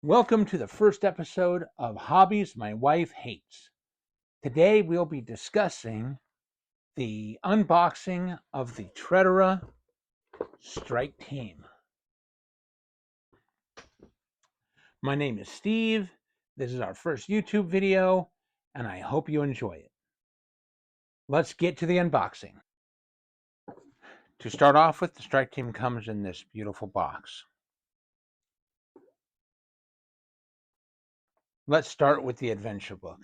Welcome to the first episode of Hobbies My Wife Hates. Today we'll be discussing the unboxing of the Trederra Strike Team. My name is Steve. This is our first YouTube video, and I hope you enjoy it. Let's get to the unboxing. To start off with, the Strike Team comes in this beautiful box. Let's start with the adventure book.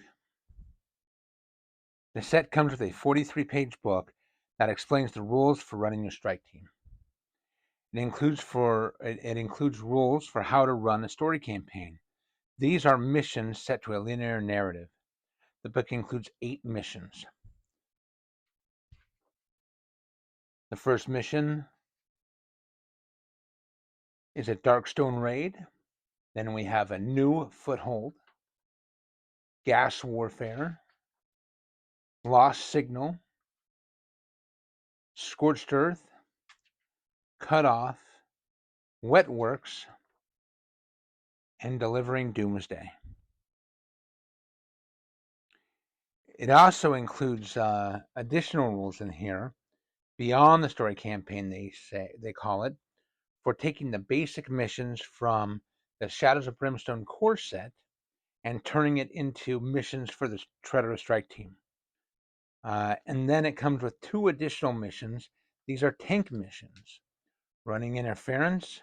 The set comes with a 43-page book that explains the rules for running your strike team. It includes rules for how to run a story campaign. These are missions set to a linear narrative. The book includes 8 missions. The first mission is a Darkstone raid. Then we have a new foothold, gas warfare, lost signal, scorched earth, cut off, wet works, and delivering doomsday. It also includes additional rules in here beyond the story campaign, they call it, for taking the basic missions from the Shadows of Brimstone core set and turning it into missions for the Trederra Strike Team. And then it comes with 2 additional missions. These are tank missions, running interference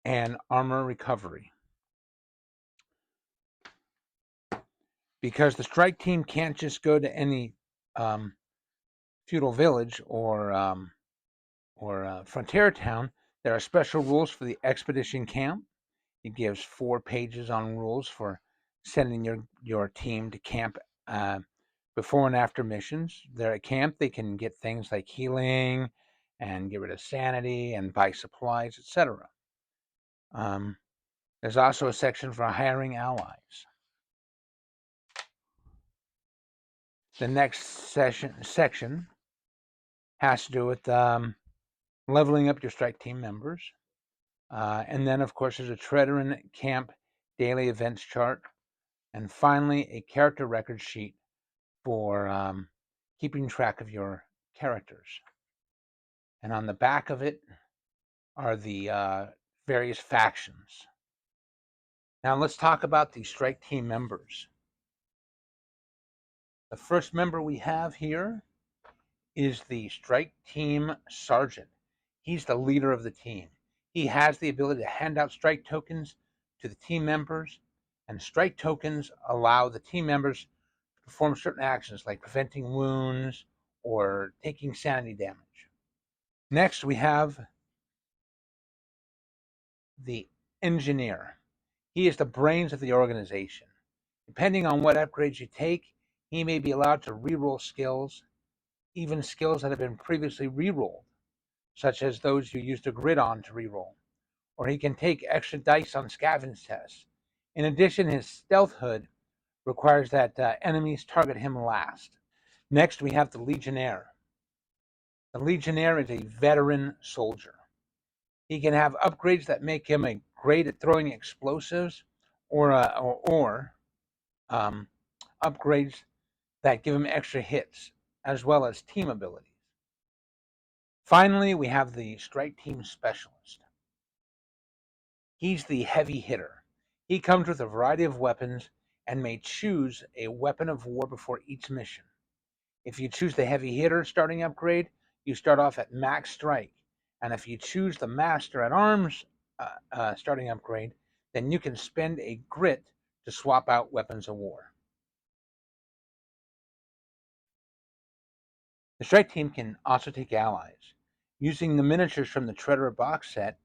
and armor recovery. Because the Strike Team can't just go to any feudal village or frontier town, there are special rules for the expedition camp. It gives 4 pages on rules for sending your team to camp before and after missions. They're at camp, they can get things like healing and get rid of sanity and buy supplies, etc. There's also a section for hiring allies. The next section has to do with leveling up your strike team members. And then, of course, there's a Trederran camp daily events chart. And finally, a character record sheet for keeping track of your characters. And on the back of it are the various factions. Now let's talk about the strike team members. The first member we have here is the strike team sergeant. He's the leader of the team. He has the ability to hand out strike tokens to the team members, and strike tokens allow the team members to perform certain actions like preventing wounds or taking sanity damage. Next, we have the engineer. He is the brains of the organization. Depending on what upgrades you take, he may be allowed to reroll skills, even skills that have been previously rerolled, such as those you used a grid on to reroll. Or he can take extra dice on scavenge tests. In addition, his stealth hood requires that enemies target him last. Next, we have the Legionnaire. The Legionnaire is a veteran soldier. He can have upgrades that make him great at throwing explosives, or upgrades that give him extra hits, as well as team abilities. Finally, we have the Strike Team Specialist. He's the heavy hitter. He comes with a variety of weapons and may choose a weapon of war before each mission. If you choose the heavy hitter starting upgrade, you start off at max strike. And if you choose the master at arms starting upgrade, then you can spend a grit to swap out weapons of war. The strike team can also take allies. Using the miniatures from the Trederra box set,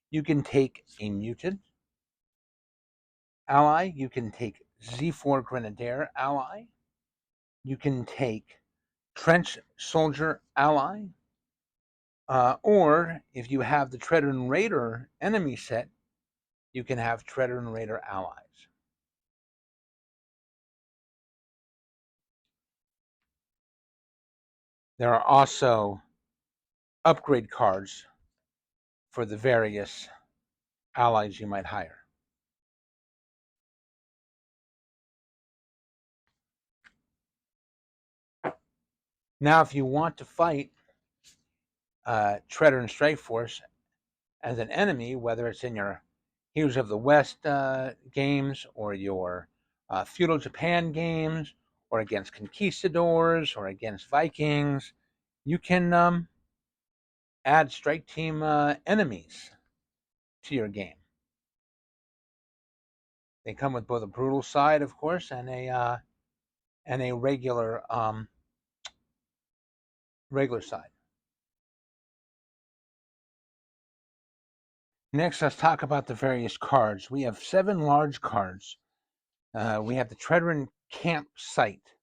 you can take a mutant ally, you can take Z4 Grenadier ally, you can take Trench Soldier ally, or if you have the Trederran Raider enemy set, you can have Trederran Raider allies. There are also upgrade cards for the various allies you might hire. Now, if you want to fight Trederran Strike Force as an enemy, whether it's in your Heroes of the West games or your Feudal Japan games or against conquistadors or against Vikings, you can add strike team enemies to your game. They come with both a brutal side, of course, and a regular side. Next, let's talk about the various cards. We have 7 large cards. We have the Trederran campsite.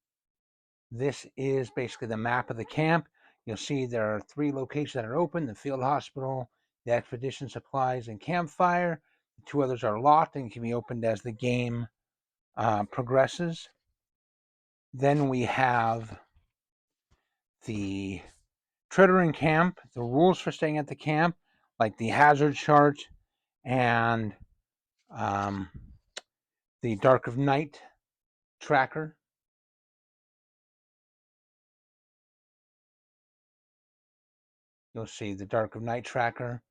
This is basically the map of the camp. You'll see there are 3 locations that are open: the field hospital, the expedition supplies, and campfire. The 2 others are locked and can be opened as the game progresses. Then we have the Trederran camp, the rules for staying at the camp, like the hazard chart and the Dark of Night tracker. You'll see the Dark of Night tracker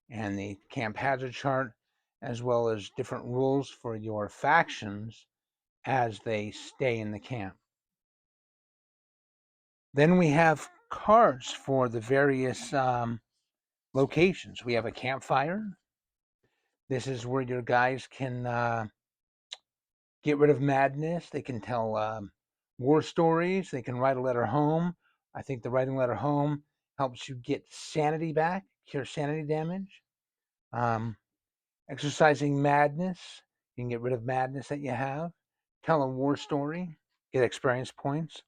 and the camp hazard chart, as well as different rules for your factions as they stay in the camp. Then we have cards for the various locations. We have a campfire. This is where your guys can get rid of madness. They can tell war stories. They can write a letter home. I think the writing letter home helps you get sanity back, cure sanity damage. Exercising madness, you can get rid of madness that you have. Tell a war story, get experience points.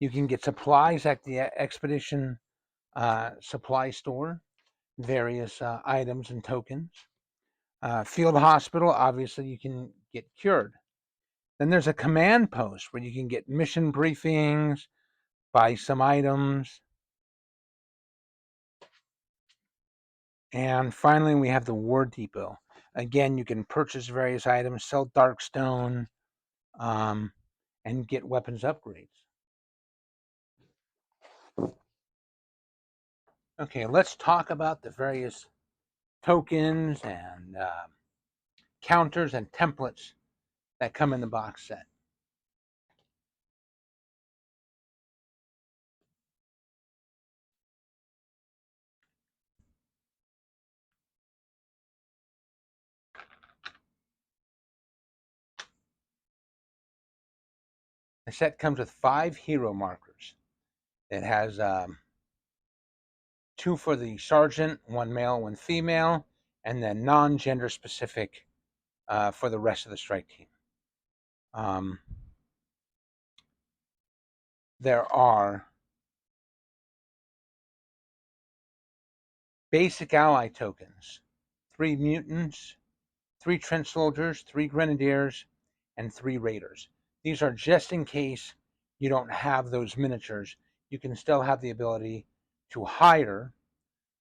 You can get supplies at the expedition supply store, various items and tokens. Field hospital, obviously, you can get cured. Then there's a command post where you can get mission briefings, buy some items. And finally, we have the War Depot. Again, you can purchase various items, sell Darkstone, and get weapons upgrades. Okay, let's talk about the various tokens and counters and templates that come in the box set. The set comes with 5 hero markers. It has 2 for the sergeant, 1 male, 1 female, and then non-gender specific for the rest of the strike team. There are basic ally tokens: 3 mutants, 3 trench soldiers, 3 grenadiers, and 3 raiders. These are just in case you don't have those miniatures. You can still have the ability to hire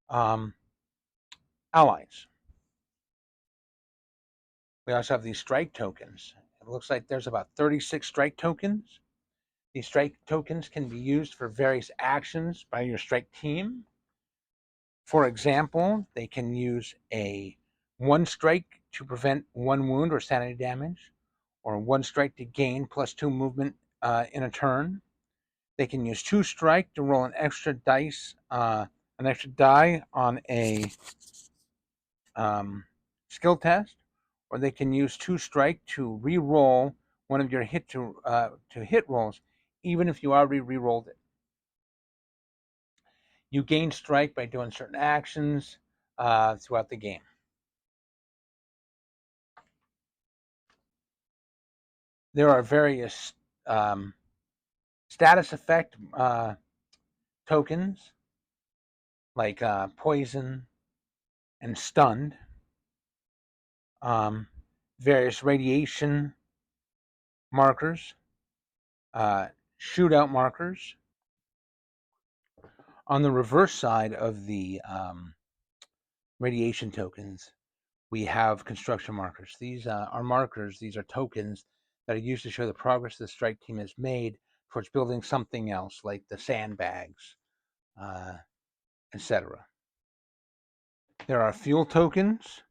allies. We also have these strike tokens. It looks like there's about 36 strike tokens. These strike tokens can be used for various actions by your strike team. For example, they can use a 1 strike to prevent 1 wound or sanity damage, or 1 strike to gain +2 movement in a turn. They can use 2 strike to roll an extra die on a skill test, or they can use 2 strike to re-roll one of your hit rolls, even if you already re-rolled it. You gain strike by doing certain actions throughout the game. There are various status effect tokens like poison and stunned. Various radiation markers, shootout markers. On the reverse side of the radiation tokens, we have construction markers. These are markers, these are tokens that are used to show the progress the strike team has made towards building something else, like the sandbags, etc. There are fuel tokens.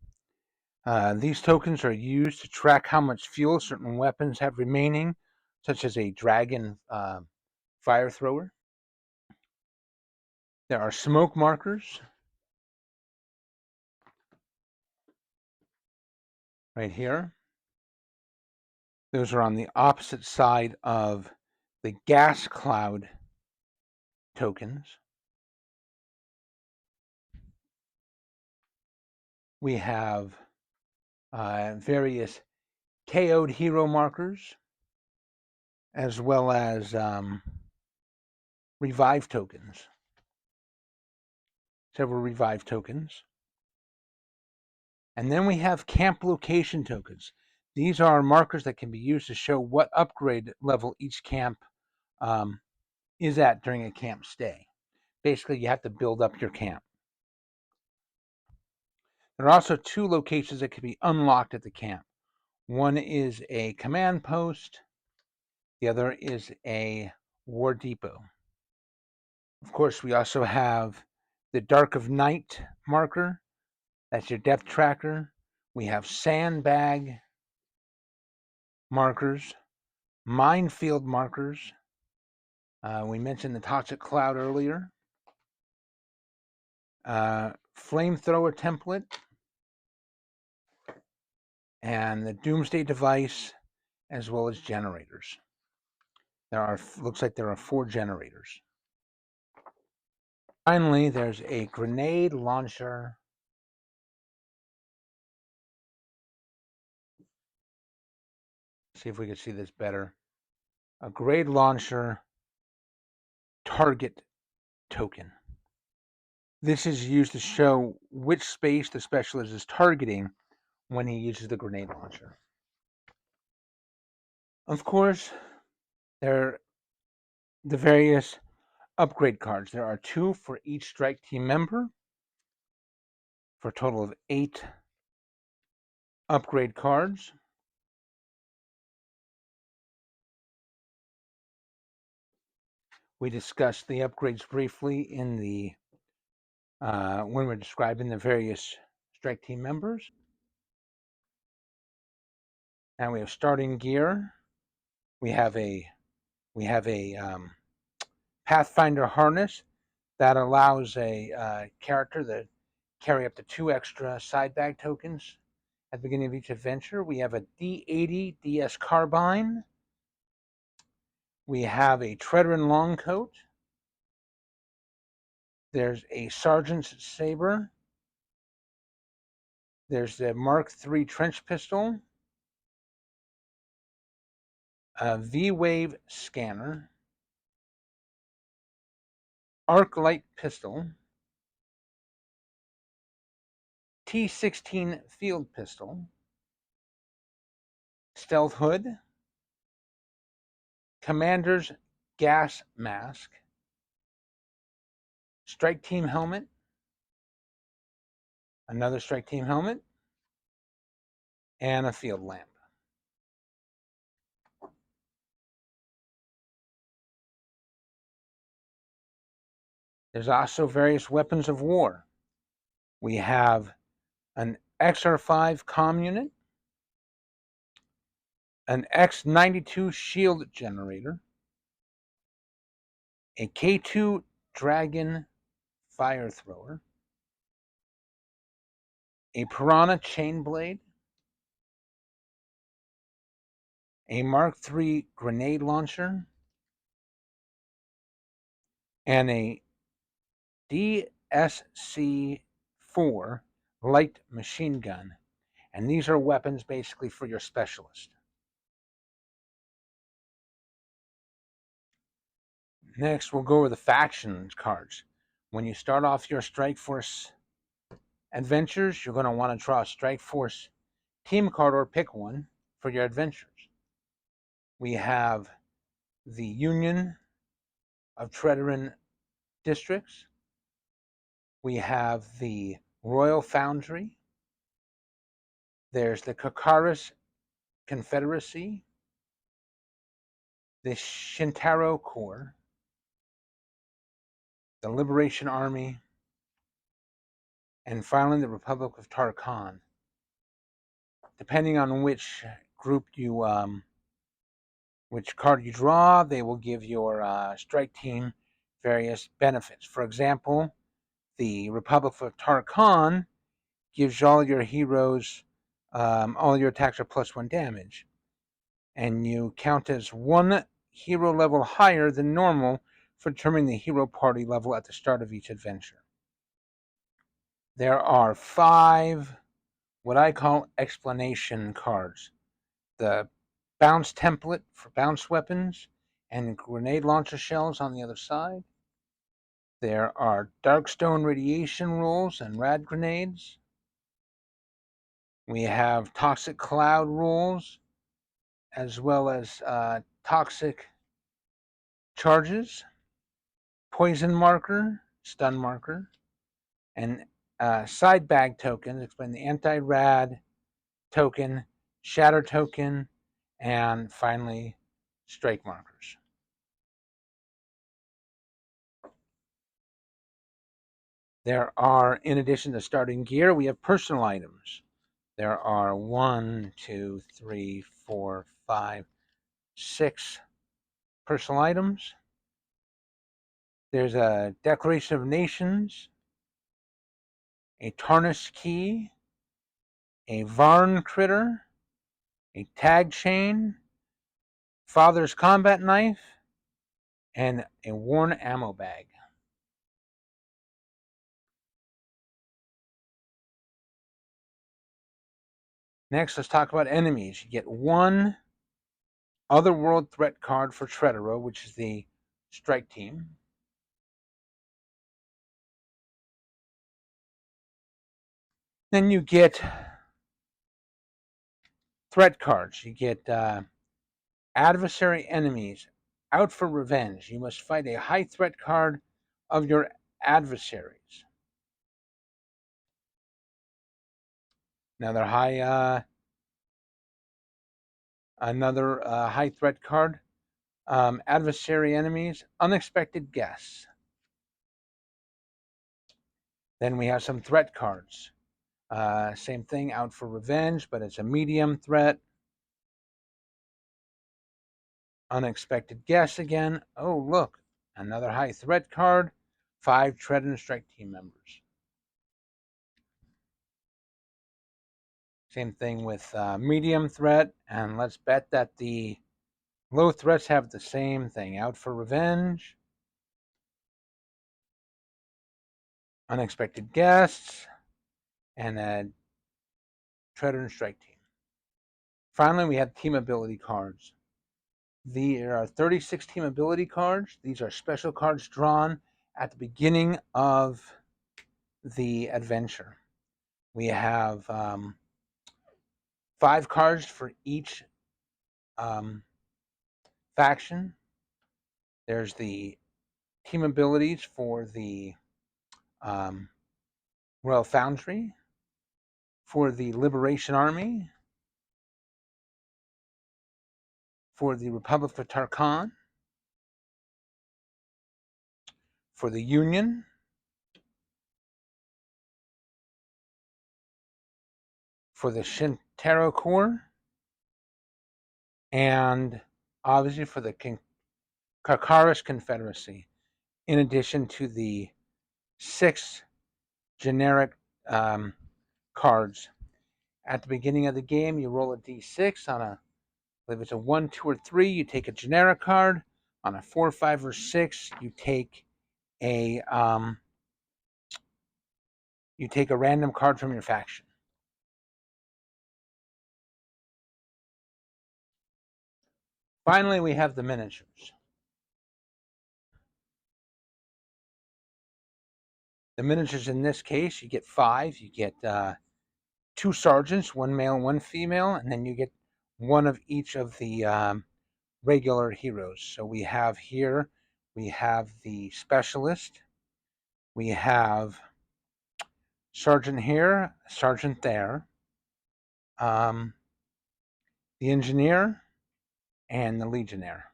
These tokens are used to track how much fuel certain weapons have remaining, such as a dragon fire thrower. There are smoke markers right here. Those are on the opposite side of the gas cloud tokens. We have various KO'd hero markers, as well as revive tokens. Several revive tokens. And then we have camp location tokens. These are markers that can be used to show what upgrade level each camp is at during a camp stay. Basically, you have to build up your camp. There are also 2 locations that can be unlocked at the camp. One is a command post. The other is a war depot. Of course, we also have the Dark of Night marker. That's your depth tracker. We have sandbag markers, minefield markers. We mentioned the toxic cloud earlier. Flamethrower template, and the doomsday device, as well as generators. Looks like there are 4 generators. Finally, there's a grenade launcher. See if we can see this better. A grenade launcher target token. This is used to show which space the specialist is targeting when he uses the grenade launcher. Of course, there are the various upgrade cards. There are 2 for each strike team member, for a total of 8 upgrade cards. We discussed the upgrades briefly in the when we're describing the various strike team members. And we have starting gear. We have a Pathfinder harness that allows a character to carry up to 2 extra side bag tokens at the beginning of each adventure. We have a D80 DS carbine. We have a Trederran long coat. There's a sergeant's saber. There's the Mark III trench pistol. A V-Wave scanner. Arc light pistol. T16 field pistol. Stealth hood. Commander's gas mask. Strike team helmet. Another strike team helmet. And a field lamp. There's also various weapons of war. We have an XR5 comm unit, an X92 shield generator, a K2 dragon fire thrower, a piranha chain blade, a Mark III grenade launcher, and a DSC-4 light machine gun. And these are weapons basically for your specialist. Next, we'll go over the faction cards. When you start off your Strike Force adventures, you're going to want to draw a Strike Force team card or pick one for your adventures. We have the Union of Trederran Districts. We have the Royal Foundry. There's the Kakaris Confederacy, the Shintaro Corps, the Liberation Army, and finally the Republic of Tarkhan. Depending on which group you, which card you draw, they will give your strike team various benefits. For example, the Republic of Tarkhan gives all your heroes, all your attacks are +1 damage, and you count as 1 hero level higher than normal for determining the hero party level at the start of each adventure. There are 5 what I call explanation cards. The bounce template for bounce weapons and grenade launcher shells on the other side. There are darkstone radiation rules and rad grenades. We have toxic cloud rules, as well as toxic charges, poison marker, stun marker, and side bag tokens explain the anti-rad token, shatter token, and finally strike markers. There are, in addition to starting gear, we have personal items. There are 1, 2, 3, 4, 5, 6 personal items. There's a Declaration of Nations, a Tarnished Key, a Varn Critter, a Tag Chain, Father's Combat Knife, and a Worn Ammo Bag. Next, let's talk about enemies. You get 1 Otherworld Threat card for Trederra, which is the strike team. Then you get threat cards. You get adversary enemies out for revenge. You must fight a high threat card of your adversaries. Another high threat card. Adversary enemies, unexpected guests. Then we have some threat cards. Same thing, out for revenge, but it's a medium threat. Unexpected guests again. Oh, look, another high threat card. 5 Trederran strike team members. Same thing with medium threat, and let's bet that the low threats have the same thing. Out for revenge. Unexpected guests. And a Trederran strike team. Finally, we have team ability cards. There are 36 team ability cards. These are special cards drawn at the beginning of the adventure. We have 5 cards for each faction. There's the team abilities for the Royal Foundry, for the Liberation Army, for the Republic of Tarkhan, for the Union, for the Shintaro Corps, and obviously for the Kakaris Confederacy, in addition to the 6 generic cards. At the beginning of the game, you roll a d6 on a, if it's a 1, 2, or 3, you take a generic card. On a 4, 5, or 6, you take a random card from your faction. Finally, we have the miniatures. The miniatures in this case, you get 5. You get 2 sergeants, 1 male and 1 female, and then you get 1 of each of the regular heroes. So we have here, we have the specialist, we have sergeant here, sergeant there, the Engineer, and the Legionnaire.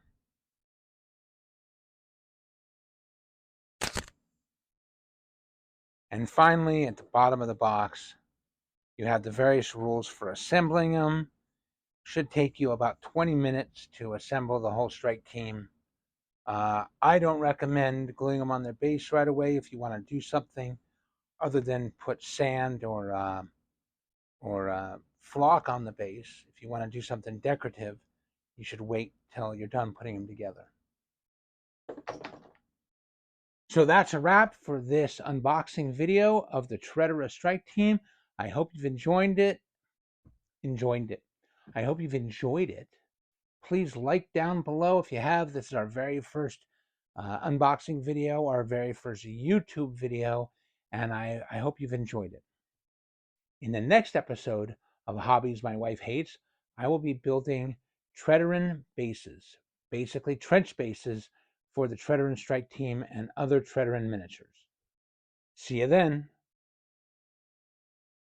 And finally, at the bottom of the box, you have the various rules for assembling them. Should take you about 20 minutes to assemble the whole strike team. I don't recommend gluing them on their base right away if you want to do something other than put sand or flock on the base. If you want to do something decorative, you should wait till you're done putting them together. So that's a wrap for this unboxing video of the Trederra Strike Team. I hope you've enjoyed it. I hope you've enjoyed it. Please like down below if you have. This is our very first unboxing video, our very first YouTube video, and I hope you've enjoyed it. In the next episode of Hobbies My Wife Hates, I will be building Trederran bases, basically trench bases for the Trederran Strike Team and other Trederran miniatures. See you then.